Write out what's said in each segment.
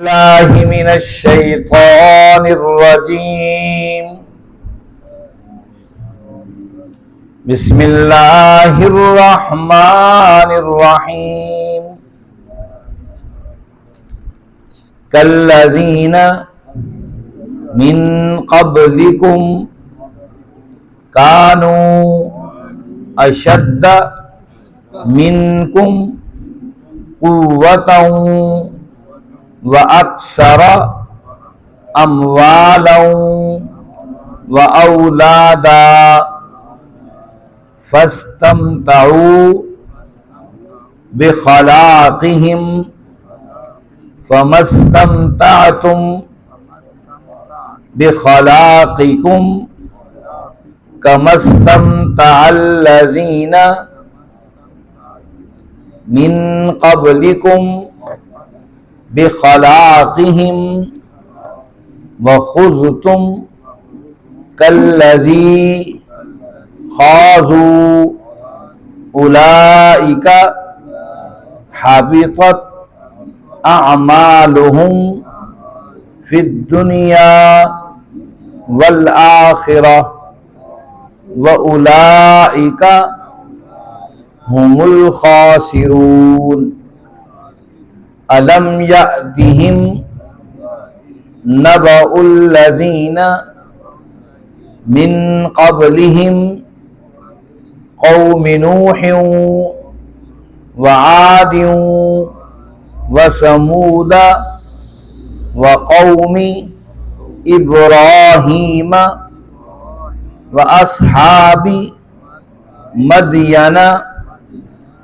الله من الشيطان الرجيم. بسم الله الرحمن الرحيم. كالذين من قبلكم كانوا أشد منكم قوة وَأَكْثَرَ أَمْوَالًا وَأَوْلَادًا فَاسْتَمْتَعُوا بِخَلَاقِهِمْ فَمَا اسْتَمْتَعْتُمْ بِخَلَاقِكُمْ كَمَا اسْتَمْتَعَ الَّذِينَ مِنْ قَبْلِكُمْ بخلاقهم وخذتم كالذي خاضوا أولئك حبطت أعمالهم في الدنيا والآخرة وأولئك هم الخاسرون. أَلَمْ يَأْتِهِمْ نَبَأُ الَّذِينَ مِنْ قَبْلِهِمْ قَوْمِ نُوحٍ وَعَادٍ وَثَمُودَ وَقَوْمِ إِبْرَاهِيمَ وَأَصْحَابِ مَدْيَنَ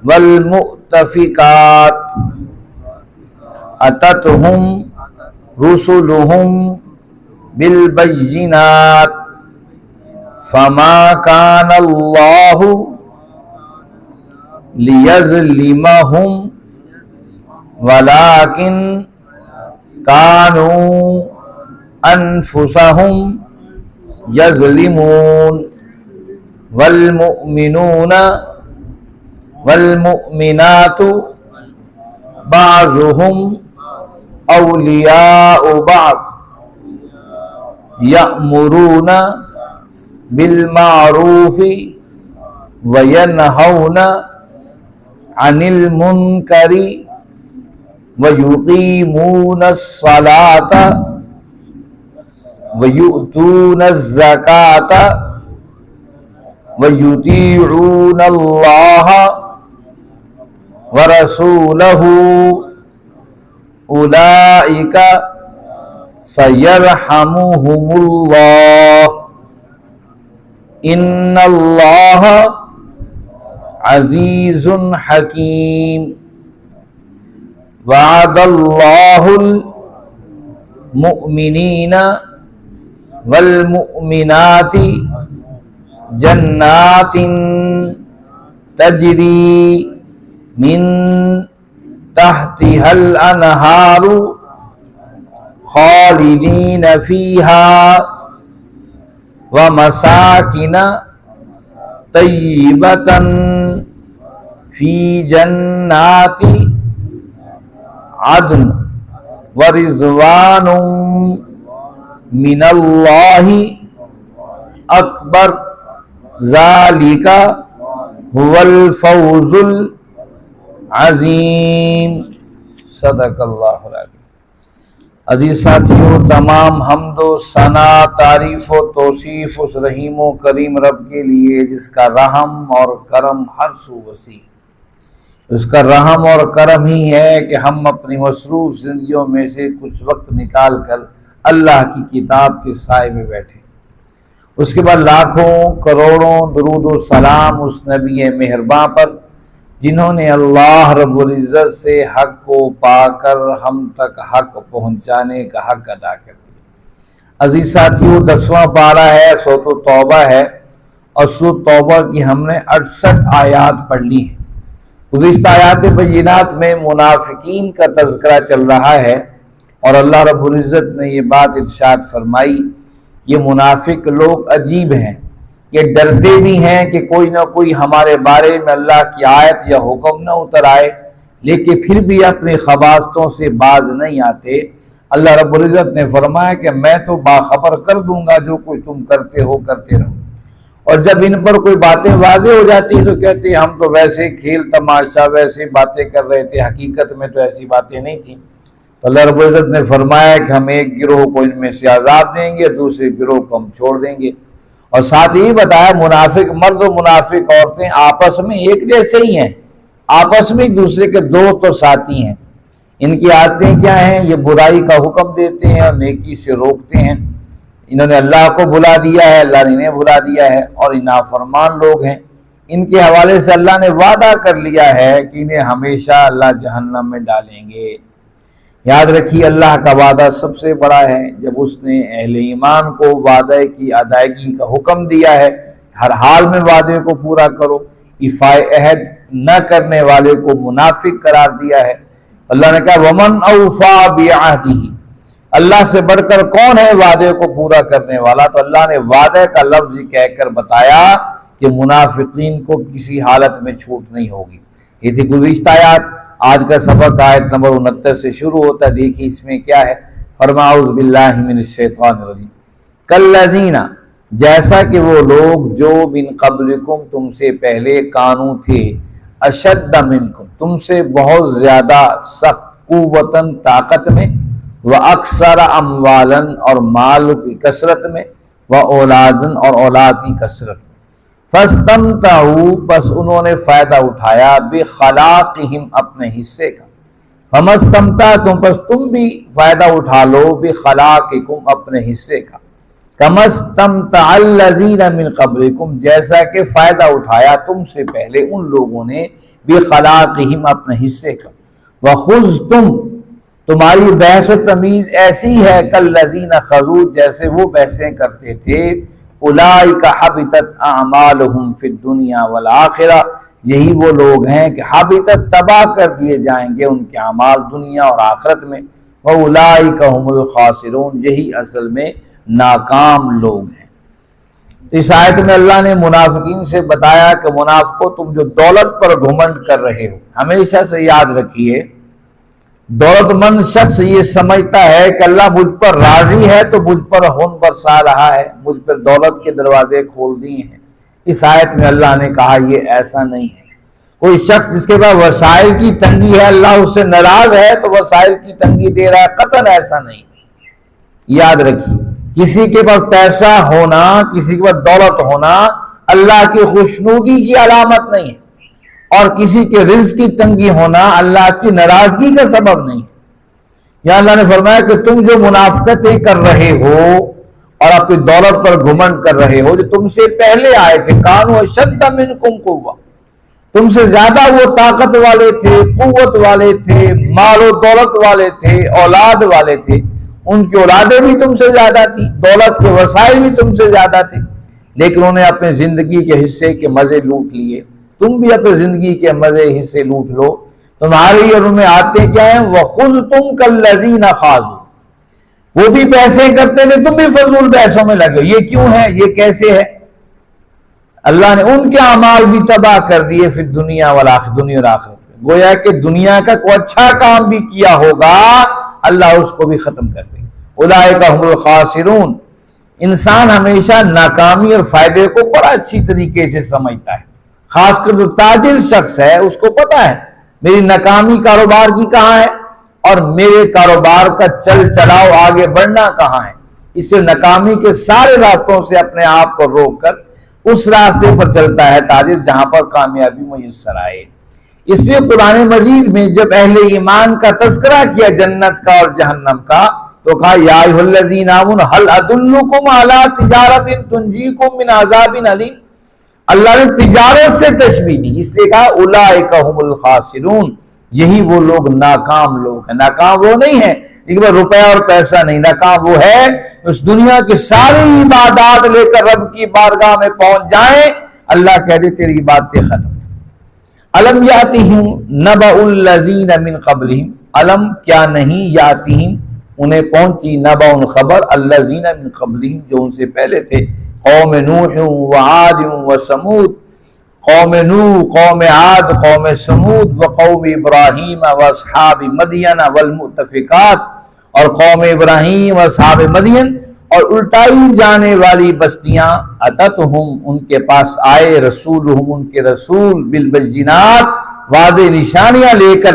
وَالْمُؤْتَفِكَاتِ أتتهم رسلهم بالبينات فما كان الله ليظلمهم ولكن كانوا أنفسهم يظلمون. والمؤمنون والمؤمنات بعضهم اولیاء بعض یأمرون بالمعروف وینہون عن المنکر ویقیمون الصلاة ویؤتون الزکاة ویطیعون اللہ ورسولہ اولئک سیرحمہم اللہ ان اللہ عزیز حکیم. وعد اللہ المؤمنین والمؤمنات جنات تجری من تحتها الانہار خالدین فیہا ومساکن طیبۃ فی جنات عدن ورضوان من اللہ اکبر ذالک هو الفوز عظیم. صدق اللہ العظیم. عزیز ساتھیوں، تمام حمد و ثنا، تعریف و توصیف اس رحیم و کریم رب کے لیے جس کا رحم اور کرم ہر سو وسیع. اس کا رحم اور کرم ہی ہے کہ ہم اپنی مصروف زندگیوں میں سے کچھ وقت نکال کر اللہ کی کتاب کے سائے میں بیٹھے. اس کے بعد لاکھوں کروڑوں درود و سلام اس نبی مہرباں پر جنہوں نے اللہ رب العزت سے حق کو پا کر ہم تک حق پہنچانے کا حق ادا کر دیا. عزیز ساتھیوں، 10واں پارہ ہے، سورۃ توبہ ہے، اور سورۃ توبہ کی ہم نے 68 آیات پڑھ لی ہیں. گزشتہ آیات بینات میں منافقین کا تذکرہ چل رہا ہے، اور اللہ رب العزت نے یہ بات ارشاد فرمائی، یہ منافق لوگ عجیب ہیں، یہ ڈرتے بھی ہیں کہ کوئی نہ کوئی ہمارے بارے میں اللہ کی آیت یا حکم نہ اتر آئے، لیکن پھر بھی اپنی خباستوں سے باز نہیں آتے۔ اللہ رب العزت نے فرمایا کہ میں تو باخبر کر دوں گا جو کچھ تم کرتے ہو کرتے رہو، اور جب ان پر کوئی باتیں واضح ہو جاتی ہیں تو کہتے ہیں ہم تو ویسے کھیل تماشا ویسے باتیں کر رہے تھے، حقیقت میں تو ایسی باتیں نہیں تھیں۔ تو اللہ رب العزت نے فرمایا کہ ہم ایک گروہ کو ان میں سے عذاب دیں گے، دوسرے گروہ کو ہم چھوڑ دیں گے۔ اور ساتھ ہی بتایا منافق مرد و منافق عورتیں آپس میں ایک جیسے ہی ہیں، آپس میں ایک دوسرے کے دوست اور ساتھی ہیں۔ ان کی عادتیں کیا ہیں؟ یہ برائی کا حکم دیتے ہیں اور نیکی سے روکتے ہیں۔ انہوں نے اللہ کو بھلا دیا ہے، اللہ نے انہیں بھلا دیا ہے، اور یہ نافرمان لوگ ہیں۔ ان کے حوالے سے اللہ نے وعدہ کر لیا ہے کہ انہیں ہمیشہ اللہ جہنم میں ڈالیں گے۔ یاد رکھیے اللہ کا وعدہ سب سے بڑا ہے۔ جب اس نے اہل ایمان کو وعدے کی ادائیگی کا حکم دیا ہے، ہر حال میں وعدے کو پورا کرو، ایفائے عہد نہ کرنے والے کو منافق قرار دیا ہے۔ اللہ نے کہا وَمَنْ أَوْفَى بِعَهْدِهِ، اللہ سے بڑھ کر کون ہے وعدے کو پورا کرنے والا؟ تو اللہ نے وعدے کا لفظ کہہ کر بتایا کہ منافقین کو کسی حالت میں چھوٹ نہیں ہوگی۔ یہ تھی گزشتہ آیات۔ آج کا سبق آیت نمبر 69 سے شروع ہوتا ہے۔ دیکھیے اس میں کیا ہے۔ فرمایا اعوذ باللہ من الشیطان الرجیم، کالذین، جیسا کہ وہ لوگ جو من قبلکم، تم سے پہلے، کانو تھے، اشد منکم، تم سے بہت زیادہ سخت، قوتاً طاقت میں، وَأَكْثَرَ أَمْوَالًا اور مال کی کثرت میں، وَأَوْلَادًا اور اولاد کی کثرت میں، فَاسْتَمْتَعُوا بس انہوں نے فائدہ اٹھایا، بِخَلَاقِهِمْ اپنے حصے کا، فَمَسْتَمْتَعْتُمْ بس تم بھی فائدہ اٹھا لو، بِخَلَاقِكُمْ اپنے حصے کا، کَمَسْتَمْتَعَ الَّذِينَ مِنْ قَبْلِكُمْ جیسا کہ فائدہ اٹھایا تم سے پہلے ان لوگوں نے، بِخَلَاقِهِمْ اپنے حصے کا، وَخُذْتُمْ تمہاری بحث و تمیز ایسی ہے، کالذین خضوا جیسے وہ بحثیں کرتے تھے، اولئک حبطت اعمالہم فی الدنیا والآخرہ یہی وہ لوگ ہیں کہ حبطت تباہ کر دیے جائیں گے ان کے اعمال دنیا اور آخرت میں، واولئک هم الخاسرون یہی اصل میں ناکام لوگ ہیں۔ اس آیت میں اللہ نے منافقین سے بتایا کہ منافقوں تم جو دولت پر گھمنڈ کر رہے ہو، ہمیشہ سے یاد رکھیے دولت مند شخص یہ سمجھتا ہے کہ اللہ مجھ پر راضی ہے تو مجھ پر خون برسا رہا ہے، مجھ پر دولت کے دروازے کھول دیے ہیں۔ اس آیت میں اللہ نے کہا یہ ایسا نہیں ہے۔ کوئی شخص جس کے پاس وسائل کی تنگی ہے، اللہ اس سے ناراض ہے تو وسائل کی تنگی دے رہا ہے، قطعاً ایسا نہیں۔ یاد رکھیے کسی کے پاس پیسہ ہونا، کسی کے پاس دولت ہونا اللہ کی خوشنودی کی علامت نہیں ہے، اور کسی کے رزق کی تنگی ہونا اللہ کی ناراضگی کا سبب نہیں۔ یا اللہ نے فرمایا کہ تم جو منافقتیں کر رہے ہو اور اپنی دولت پر گھمنڈ کر رہے ہو، جو تم سے پہلے آئے تھے، کانوا اشد منکم قوہ، تم سے زیادہ وہ طاقت والے تھے، قوت والے تھے، مال و دولت والے تھے، اولاد والے تھے، ان کی اولادیں بھی تم سے زیادہ تھی، دولت کے وسائل بھی تم سے زیادہ تھے، لیکن انہوں نے اپنے زندگی کے حصے کے مزے لوٹ لیے۔ تم بھی اپنے زندگی کے مزے حصے لوٹ لو۔ تمہاری اور ان میں آتے کیا ہیں؟ وَخُذْتُمْ كَالَّذِينَ خَاضُوا، وہ بھی بحثیں کرتے تھے، تم بھی فضول بحثوں میں لگے۔ یہ کیوں ہے؟ یہ کیسے ہے؟ اللہ نے ان کے اعمال بھی تباہ کر دیے، پھر دنیا والآخرت، دنیا اور آخرت میں۔ گویا کہ دنیا کا کوئی اچھا کام بھی کیا ہوگا اللہ اس کو بھی ختم کر دے۔ اولئک هم الخاسرون۔ انسان ہمیشہ ناکامی اور فائدے کو بڑا اچھی طریقے سے سمجھتا ہے، خاص کر جو تاجر شخص ہے اس کو پتا ہے میری ناکامی کاروبار کی کہاں ہے اور میرے کاروبار کا چل چلاؤ آگے بڑھنا کہاں ہے۔ اس سے ناکامی کے سارے راستوں سے اپنے آپ کو روک کر اس راستے پر چلتا ہے تاجر جہاں پر کامیابی میسر آئے۔ اس لیے قرآن مجید میں جب اہل ایمان کا تذکرہ کیا جنت کا اور جہنم کا تو کہا یا ایھا الذین آمنوا هل ادلکم علی تجارۃ تنجیکم من عذاب علیم۔ اللہ نے تجارت سے تشبیہ دی، اس لیے کہا اولئک هم الخاسرون، یہی وہ لوگ ناکام لوگ ہیں۔ ناکام وہ نہیں ہے لیکن روپے اور پیسہ نہیں، ناکام وہ ہے اس دنیا کی ساری عبادات لے کر رب کی بارگاہ میں پہنچ جائیں، اللہ کہہ دے تیری عبادتیں ختم۔ الم یاتہم نبأ الذین من قبلہم، الم کیا نہیں، یاتہم انہیں پہنچی، نبأ خبر، الذین من قبلہم جو ان سے پہلے تھے، قوم نوح وعاد وثمود، قوم نوح، قوم عاد، قوم سمود وقوم ابراہیم واصحاب مدین والمؤتفقات، اور قوم ابراہیم واصحاب مدین اور الٹائی جانے والی بستیاں، اتتہم ان کے پاس آئے، رسولہم ان کے رسول، بالبینات واضح نشانیاں لے کر،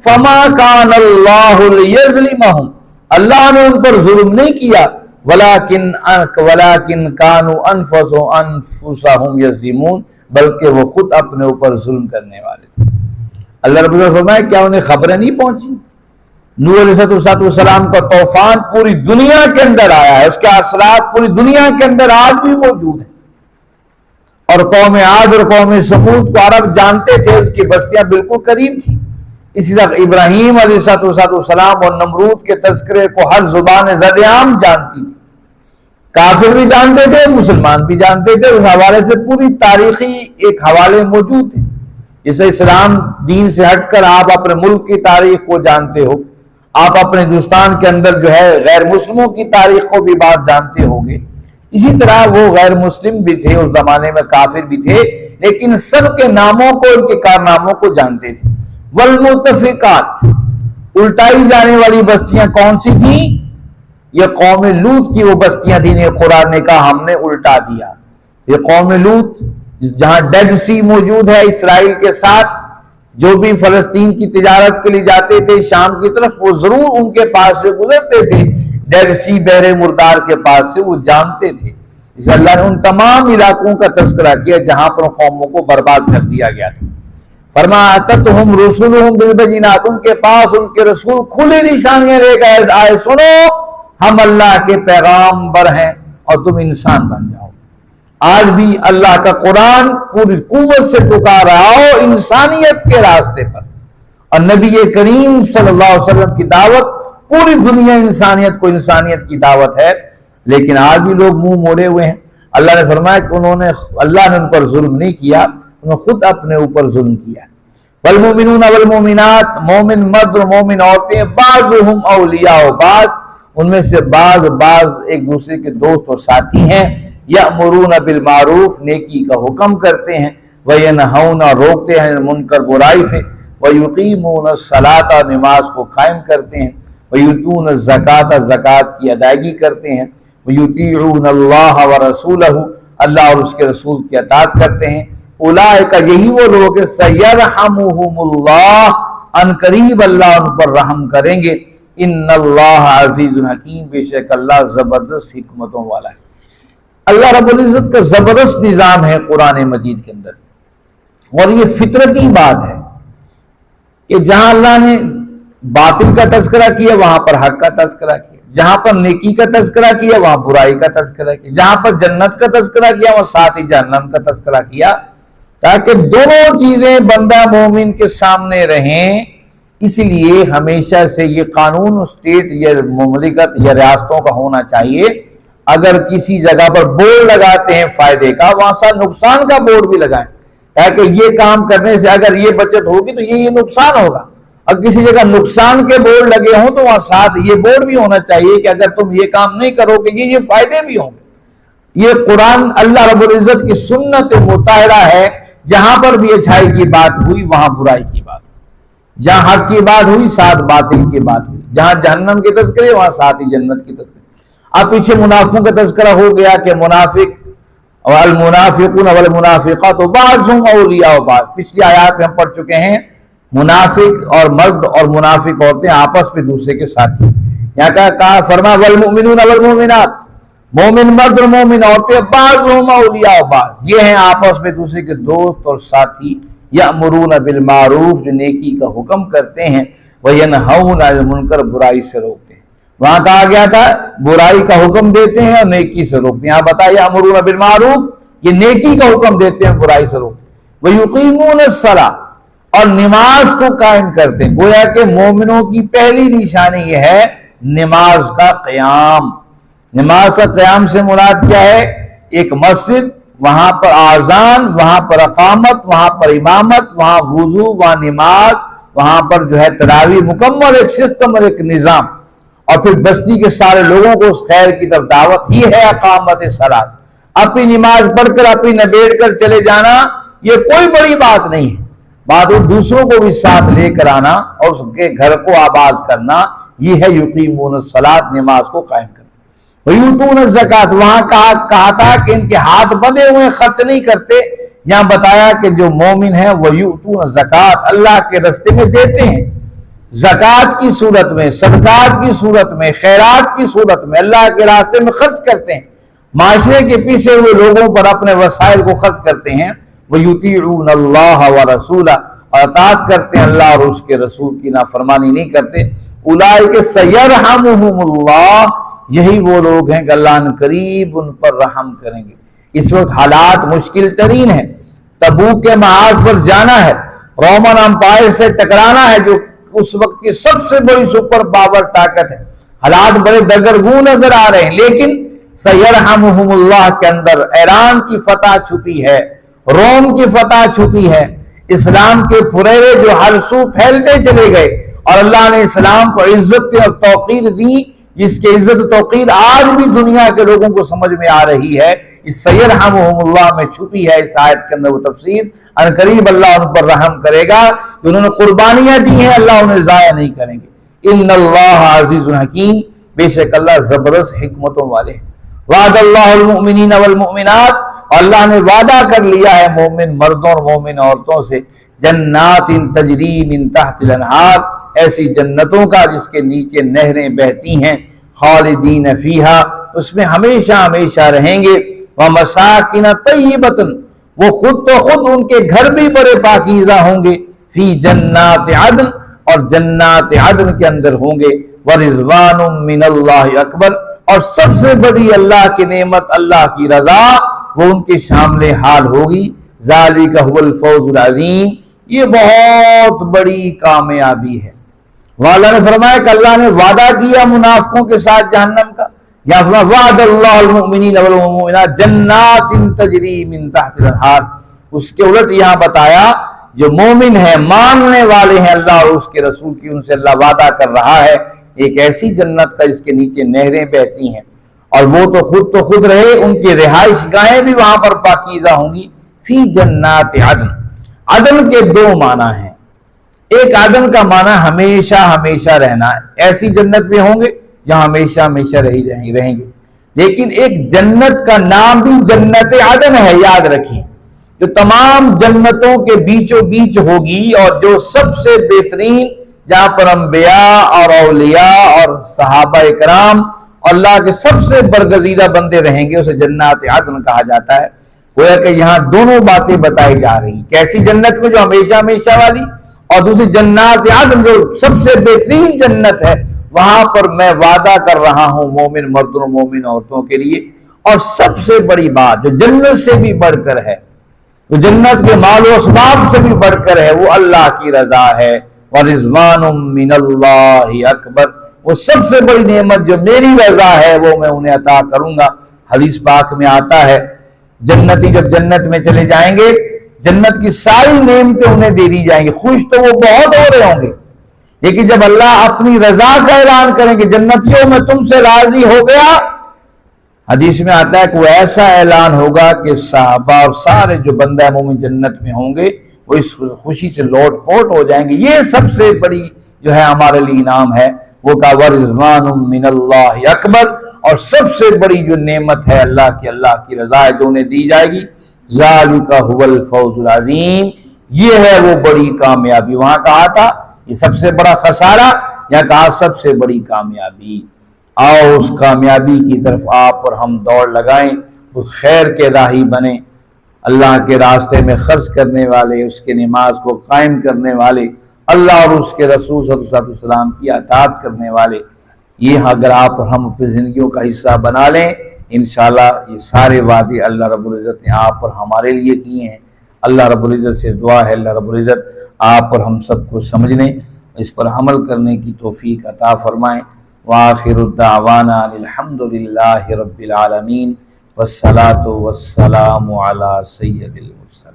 فما کان اللہ لیظلمہم اللہ نے ان پر ظلم نہیں کیا، ولیکن کانوا انفسہم یظلمون بلکہ وہ خود اپنے اوپر ظلم کرنے والے تھے۔ اللہ رب العزت فرمائے کیا انہیں خبریں نہیں پہنچی؟ نوح علیہ السلام کا طوفان پوری دنیا کے اندر آیا ہے، اس کے اثرات پوری دنیا کے اندر آج بھی موجود ہیں، اور قوم عاد اور قوم سمود کو عرب جانتے تھے، ان کی بستیاں بالکل قریب تھیں۔ اسی طرح ابراہیم علیہ السلام اور نمرود کے تذکرے کو ہر زبان زد عام جانتی تھی، کافر بھی جانتے تھے، مسلمان بھی جانتے تھے، اس حوالے سے پوری تاریخی ایک حوالے موجود تھے۔ جیسے اسلام دین سے ہٹ کر آپ اپنے ملک کی تاریخ کو جانتے ہو، آپ اپنے ہندوستان کے اندر جو ہے غیر مسلموں کی تاریخ کو بھی بات جانتے ہوگے، اسی طرح وہ غیر مسلم بھی تھے، اس زمانے میں کافر بھی تھے، لیکن سب کے ناموں کو، ان کے کارناموں کو جانتے تھے۔ والمؤتفقات الٹائی جانے والی بستیاں کون سی تھیں؟ یہ قوم لوط کی وہ بستیاں تھیں، یہ قرآن نے کہا ہم نے الٹا دیا۔ یہ قوم لوط جہاں ڈیڈ سی موجود ہے اسرائیل کے ساتھ، جو بھی فلسطین کی تجارت کے لیے جاتے تھے شام کی طرف، وہ ضرور ان کے پاس سے گزرتے تھے، ڈیڈ سی بحر مردار کے پاس سے، وہ جانتے تھے۔ اس اللہ نے ان تمام علاقوں کا تذکرہ کیا جہاں پر قوموں کو برباد کر دیا گیا تھا۔ فرمایا اتتہم رسولہم بالبینات ان کے پاس ان کے رسول کھلی نشانیاں لے کر آئے، سنو ہم اللہ کے پیغامبر ہیں اور تم انسان بن جاؤ۔ آج بھی اللہ کا قرآن پوری قوت سے پکار رہا ہو انسانیت کے راستے پر، اور نبی کریم صلی اللہ علیہ وسلم کی دعوت پوری دنیا انسانیت کو انسانیت کی دعوت ہے، لیکن آج بھی لوگ منہ موڑے ہوئے ہیں۔ اللہ نے فرمایا کہ اللہ نے ان پر ظلم نہیں کیا، انہوں نے خود اپنے اوپر ظلم کیا۔ والمؤمنون والمؤمنات مومن مرد اور مومن عورتیں بعضهم اولیاء بعض، ان میں سے بعض ایک دوسرے کے دوست اور ساتھی ہیں، یأمرون بالمعروف نیکی کا حکم کرتے ہیں، وینہون روکتے ہیں منکر برائی سے، ویقیمون الصلاۃ نماز کو قائم کرتے ہیں، ویؤتون الزکاۃ زکوٰۃ کی ادائیگی کرتے ہیں، ویطیعون اللہ ورسولہ اللہ اور اس کے رسول کی اطاعت کرتے ہیں۔ اولئک یہی وہ لوگ ہیں سیرحمہم اللہ ان قریب اللہ ان پر رحم کریں گے، ان اللہ عزیز حکیم بے شک اللہ زبردست حکمتوں والا ہے۔ اللہ رب العزت کا زبردست نظام ہے قرآن مجید کے اندر، اور یہ فطرتی بات ہے کہ جہاں اللہ نے باطل کا تذکرہ کیا وہاں پر حق کا تذکرہ کیا، جہاں پر نیکی کا تذکرہ کیا وہاں برائی کا تذکرہ کیا، جہاں پر جنت کا تذکرہ کیا وہاں ساتھ ہی جہنم کا تذکرہ کیا، تاکہ دونوں چیزیں بندہ مومن کے سامنے رہیں۔ اس لیے ہمیشہ سے یہ قانون اسٹیٹ یا مملکت یا ریاستوں کا ہونا چاہیے، اگر کسی جگہ پر بورڈ لگاتے ہیں فائدے کا، وہاں ساتھ نقصان کا بورڈ بھی لگائیں، تاکہ یہ کام کرنے سے اگر یہ بچت ہوگی تو یہ نقصان ہوگا۔ اب کسی جگہ نقصان کے بورڈ لگے ہوں تو وہاں ساتھ یہ بورڈ بھی ہونا چاہیے کہ اگر تم یہ کام نہیں کرو گے یہ فائدے بھی ہوں گے۔ یہ قرآن اللہ رب العزت کی سنت مطہرہ ہے، جہاں پر بھی اچھائی کی بات ہوئی وہاں برائی کی بات ہوئی، جہاں حق کی بات ہوئی ساتھ باطل کی بات ہوئی، جہاں جہنم کے تذکرے وہاں ساتھ ہی جنت کی تذکرے۔ اب پیچھے منافقوں کا تذکرہ ہو گیا کہ منافق والمنافقون والمنافقات بعضهم اولیاء بعض، پچھلی آیات میں ہم پڑھ چکے ہیں منافق اور مرد اور منافق عورتیں آپس میں دوسرے کے ساتھی۔ یہاں کہا فرمایا والمؤمنون والمؤمنات مومن مرد اور مومن عورتیں بعضهم اولیاء بعض، یہ ہیں آپس میں دوسرے کے دوست اور ساتھی، یأمرون بالمعروف جو نیکی کا حکم کرتے ہیں، وینہون عن المنکر برائی سے روکتے ہیں۔ وہاں کہا گیا تھا برائی کا حکم دیتے ہیں اور نیکی سے روکتے ہیں، یہاں بتایا یأمرون بالمعروف یہ نیکی کا حکم دیتے ہیں برائی سے روکتے ہیں، ویقیمون الصلاۃ اور نماز کو قائم کرتے ہیں۔ گویا کہ مومنوں کی پہلی نشانی یہ ہے نماز کا قیام۔ نماز کا قیام سے مراد کیا ہے؟ ایک مسجد، وہاں پر آذان، وہاں پر اقامت، وہاں پر امامت، وہاں وضو، وہاں نماز، وہاں پر جو ہے تراویح، مکمل ایک سسٹم اور ایک نظام، اور پھر بستی کے سارے لوگوں کو اس خیر کی طرف دعوت، ہی ہے اقامت صلاۃ۔ اپنی نماز پڑھ کر اپنی نبیڑ کر چلے جانا یہ کوئی بڑی بات نہیں ہے۔ بات دوسروں کو بھی ساتھ لے کر آنا اور اس کے گھر کو آباد کرنا، یہ ہے یقیمون الصلاۃ، نماز کو قائم کرنا۔ وَيُؤْتُونَ الزَّكَاةَ، وہاں کہا تھا کہ ان کے ہاتھ بندھے ہوئے خرچ نہیں کرتے، یہاں بتایا کہ جو مومن ہیں وَيُؤْتُونَ الزَّكَاةَ، اللہ کے راستے میں دیتے ہیں، زکوٰۃ کی صورت میں، صدقات کی صورت میں، خیرات کی صورت میں اللہ کے راستے میں خرچ کرتے ہیں، معاشرے کے پیچھے ہوئے لوگوں پر اپنے وسائل کو خرچ کرتے ہیں۔ وَيُطِيعُونَ اللَّهَ وَرَسُولَهُ، اور اطاعت کرتے ہیں اللہ اور اس کے رسول کی، نافرمانی نہیں کرتے۔ اولئک سیرحمہم اللہ، یہی وہ لوگ ہیں کہ اللہ ان قریب ان پر رحم کریں گے۔ اس وقت حالات مشکل ترین ہیں، تبوک کے محاذ پر جانا ہے، رومن امپائر سے ٹکرانا ہے جو اس وقت کی سب سے بڑی سپر پاور طاقت ہے، حالات بڑے دگرگوں نظر آ رہے ہیں، لیکن سیرحمہم اللہ کے اندر ایران کی فتح چھپی ہے، روم کی فتح چھپی ہے، اسلام کے پھریرے جو ہر سو پھیلتے چلے گئے، اور اللہ نے اسلام کو عزت اور توقیر دی، جس کی عزت توقیر آج بھی دنیا کے لوگوں کو سمجھ میں آ رہی ہے۔ اس سیرحمہم اللہ میں چھپی ہے اس آیت کے اندر وہ تفسیر، ان قریب اللہ ان پر رحم کرے گا، جو انہوں نے قربانیاں دی ہیں اللہ انہیں ضائع نہیں کریں گے۔ ان اللہ عزیز حکیم، بے شک اللہ زبردست حکمتوں والے ہیں۔ وعد اللہ المؤمنین والمؤمنات، اور اللہ نے وعدہ کر لیا ہے مومن مردوں اور مومن عورتوں سے، جنات تجری من تحت الانہار، ایسی جنتوں کا جس کے نیچے نہریں بہتی ہیں، خالدین فیہا، اس میں ہمیشہ ہمیشہ رہیں گے، ومساکن طیبۃ، وہ خود تو خود ان کے گھر بھی بڑے پاکیزہ ہوں گے، فی جنات عدن، اور جنات عدن کے اندر ہوں گے، ورضوان من اللہ اکبر، اور سب سے بڑی اللہ کی نعمت، اللہ کی رضا، وہ ان کے شامل حال ہوگی۔ ذالک هو الفوز العظیم، یہ بہت بڑی کامیابی ہے۔ وہاں اللہ نے فرمایا کہ اللہ نے وعدہ کیا منافقوں کے ساتھ جہنم کا، یا فرمایا وعد اللہ المؤمنین والمؤمنات جنات تجری من تحت الانہار، اس کے الٹ یہاں بتایا جو مومن ہیں، ماننے والے ہیں اللہ اور اس کے رسول کی، ان سے اللہ وعدہ کر رہا ہے ایک ایسی جنت کا جس کے نیچے نہریں بہتی ہیں، اور وہ تو خود رہے، ان کی رہائش گاہیں بھی وہاں پر پاکیزہ ہوں گی۔ فی جنات عدن، عدن کے دو معنی ہیں، ایک عدن کا معنی ہمیشہ ہمیشہ رہنا ہے، ایسی جنت میں ہوں گے جہاں ہمیشہ ہمیشہ رہیں گے، لیکن ایک جنت کا نام بھی جنت عدن ہے، یاد رکھیں، جو تمام جنتوں کے بیچوں بیچ ہوگی، اور جو سب سے بہترین، جہاں پر انبیاء اور اولیاء اور صحابہ کرام اللہ کے سب سے برگزیدہ بندے رہیں گے، اسے جنات عدن کہا جاتا ہے۔ گویا کہ یہاں دونوں باتیں بتائی جا رہی ہیں، کیسی جنت میں جو ہمیشہ ہمیشہ والی، اور دوسری جنات عدن جو سب سے بہترین جنت ہے، وہاں پر میں وعدہ کر رہا ہوں مومن مردوں مومن عورتوں کے لیے۔ اور سب سے بڑی بات جو جنت سے بھی بڑھ کر ہے، جو جنت کے مال و اسباب سے بھی بڑھ کر ہے، وہ اللہ کی رضا ہے۔ وَرِضْوَانٌ مِّنَ اللَّهِ اکبر، وہ سب سے بڑی نعمت جو میری رضا ہے وہ میں انہیں عطا کروں گا۔ حدیث پاک میں آتا ہے جنتی جب جنت میں چلے جائیں گے، جنت کی ساری نعمتیں انہیں دے دی جائیں گی، خوش تو وہ بہت ہو رہے ہوں گے، لیکن جب اللہ اپنی رضا کا اعلان کریں کہ جنتیوں میں تم سے راضی ہو گیا، حدیث میں آتا ہے کہ وہ ایسا اعلان ہوگا کہ صحابہ اور سارے جو بندہ مومن جنت میں ہوں گے وہ اس خوشی سے لوٹ پوٹ ہو جائیں گے۔ یہ سب سے بڑی جو ہے ہمارے لیے انعام ہے، وہ کا وَرِضْوَانٌ مِّنَ اللَّهِ اکبر، اور سب سے بڑی جو نعمت ہے اللہ کی رضا ہے جو انہیں دی جائے گی۔ ذَلِكَ هُوَ الْفَوْزُ الْعَظِيمُ، یہ ہے وہ بڑی کامیابی۔ وہاں کہا تھا یہ سب سے بڑا خسارہ، یا کہا سب سے بڑی کامیابی۔ آؤ اس کامیابی کی طرف آپ اور ہم دوڑ لگائیں، اس خیر کے راہی بنیں، اللہ کے راستے میں خرچ کرنے والے، اس کے نماز کو قائم کرنے والے، اللہ اور اس کے رسول صلی اللہ علیہ وسلم کی اطاعت کرنے والے۔ یہ اگر آپ اور ہم اپنی زندگیوں کا حصہ بنا لیں، انشاءاللہ یہ سارے وعدے اللہ رب العزت نے آپ اور ہمارے لیے کیے ہیں۔ اللہ رب العزت سے دعا ہے اللہ رب العزت آپ اور ہم سب کو سمجھنے، اس پر عمل کرنے کی توفیق عطا فرمائیں۔ وآخر الدعوانا الحمد للہ رب العالمین، والصلاة والسلام علی سید المرسلین۔